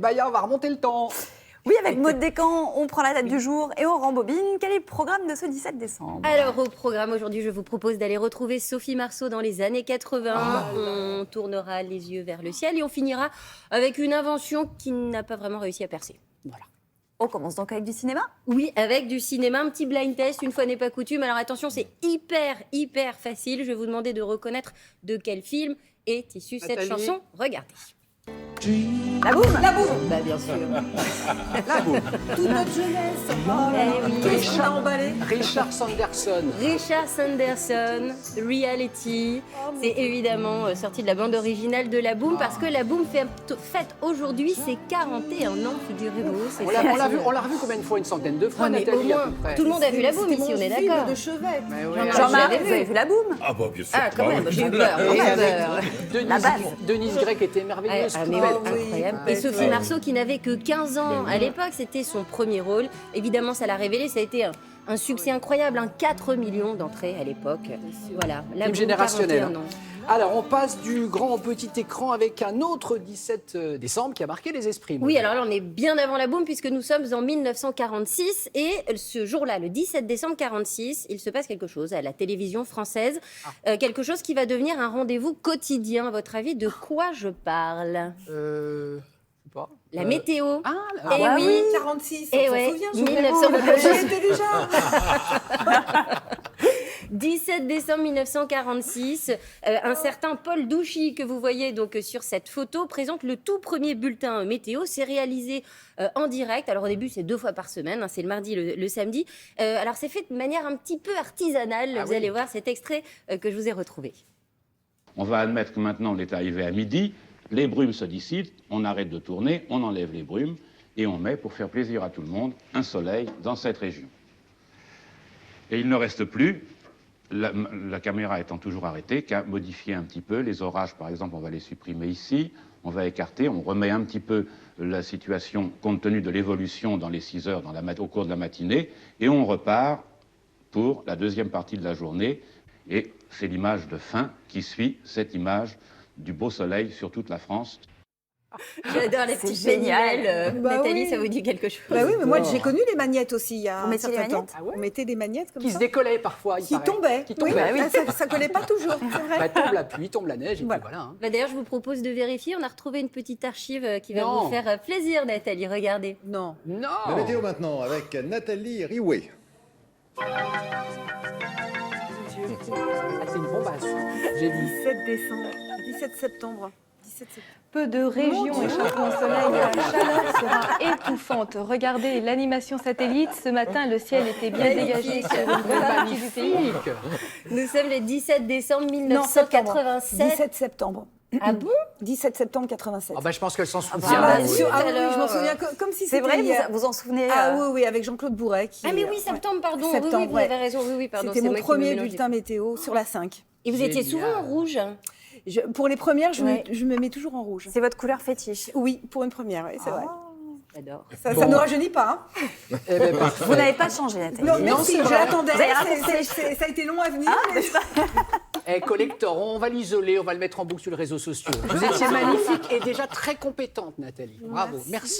Baya, on va remonter le temps. Oui, avec Maud Descamps, on prend la date du jour et on rembobine. Quel est le programme de ce 17 décembre? Alors, au programme aujourd'hui, je vous propose d'aller retrouver Sophie Marceau dans les années 80. On tournera les yeux vers le ciel et on finira avec une invention qui n'a pas vraiment réussi à percer. Voilà. On commence donc avec du cinéma? Oui, avec du cinéma, un petit blind test, une fois n'est pas coutume. Alors attention, c'est hyper facile. Je vais vous demander de reconnaître de quel film est issue cette chanson. Regardez. La boum. La boum. Bah bien sûr. La boum. Toute notre jeunesse. Eh oui. Qu'est-ce qu'on a emballé? Richard Sanderson. Richard Sanderson, Reality. C'est évidemment sorti de la bande originale de La Boum parce que La Boum fête aujourd'hui ses 41 ans, figurez-vous. On l'a revu combien de fois? Une centaine de fois, Ouais, mais Nathalie, au à peu moins, près. tout le monde a vu La Boum ici, on est d'accord. De chevet. Mais oui, Jean-Marc, Jean-Marc, je l'avais vous avez vu. vu la boum? Ah bah bien sûr. Ah, quand même, j'ai eu peur. Et j'ai eu avec peur. La base. Denise Grec était merveilleuse. Ah, mais Coupette. incroyable. Ouais. Et Sophie Marceau qui n'avait que 15 ans à l'époque, c'était son premier rôle. Évidemment, ça l'a révélé, ça a été un succès incroyable, 4 millions d'entrées à l'époque. Voilà, La Film Boum, générationnel. 41 ans. Alors, on passe du grand au petit écran avec un autre 17 décembre qui a marqué les esprits. Oui, alors là, on est bien avant La Boum puisque nous sommes en 1946 et ce jour-là, le 17 décembre 46, il se passe quelque chose à la télévision française, quelque chose qui va devenir un rendez-vous quotidien. À votre avis, de quoi je parle? Je sais pas. La météo. Ah, Eh bah oui. 46, Eh on ouais, s'en souvient, 1900. j'y étais déjà. 17 décembre 1946, un certain Paul Douchy que vous voyez donc sur cette photo présente le tout premier bulletin météo. C'est réalisé en direct. Alors au début c'est 2 fois par semaine, c'est le mardi, le samedi. Alors c'est fait de manière un petit peu artisanale. Vous allez voir cet extrait que je vous ai retrouvé. On va admettre que maintenant on est arrivé à midi, les brumes se dissipent, on arrête de tourner, on enlève les brumes et on met, pour faire plaisir à tout le monde, un soleil dans cette région. Et il ne reste plus, la caméra étant toujours arrêtée, qu'à modifier un petit peu. Les orages, par exemple, on va les supprimer ici, on va écarter, on remet un petit peu la situation compte tenu de l'évolution dans les 6 heures au cours de la matinée, et on repart pour la deuxième partie de la journée. Et c'est l'image de fin qui suit cette image du beau soleil sur toute la France. J'adore les C'est petites génial. manivelles. Bah Nathalie, oui. ça vous dit quelque chose? Bah oui, mais moi j'ai connu les magnettes aussi il y a Vous un mettiez les certain temps. magnettes? Ah ouais. On mettait des magnettes comme qui ça. se décollait parfois, il Qui paraît. tombaient. Qui tombaient. Oui, ça collait pas toujours, c'est vrai. Bah, tombe la pluie, tombe la neige, et Voilà. puis voilà. Hein. Bah, d'ailleurs, je vous propose de vérifier. On a retrouvé une petite archive qui va Non. vous faire plaisir, Nathalie. Regardez. Non. Non. La météo maintenant avec Nathalie Riouet. Ah, c'est une bombasse. J'ai vu. 17 décembre, 17 septembre. 17 septembre. Peu de régions échapperont au soleil, la chaleur sera étouffante. Regardez l'animation satellite. Ce matin, le ciel était bien dégagé sur une bonne partie du pays. Magnifique. Nous sommes le 17 décembre Non, septembre. 1987. 17 septembre. Ah bon? 17 septembre 87. Ah bah, je pense qu'elle s'en souvient. Ah, bah, oui, zut, ah oui, alors, je m'en souviens comme si C'est c'était vrai, hier. vous en souvenez? Ah oui, oui, avec Jean-Claude Bourret. Ah mais oui, septembre, pardon. Septembre, oui, vous ouais. avez raison. Oui, pardon. C'était c'est mon moi qui me premier mélange. bulletin météo sur la 5. Et vous étiez Génial. souvent en rouge. Pour les premières, Ouais. je me mets toujours en rouge. C'est votre couleur fétiche. Oui, pour une première, oui, c'est vrai. J'adore. Ça Bon. ne rajeunit pas. Eh ben, parfait. Vous n'avez pas changé, Nathalie. Non, merci, c'est je vrai. l'attendais. Vous avez raccourci Ça a été long à venir. mais Eh, collector, on va l'isoler, on va le mettre en boucle sur les réseaux sociaux. Vous étiez magnifique et déjà très compétente, Nathalie. Bravo, merci.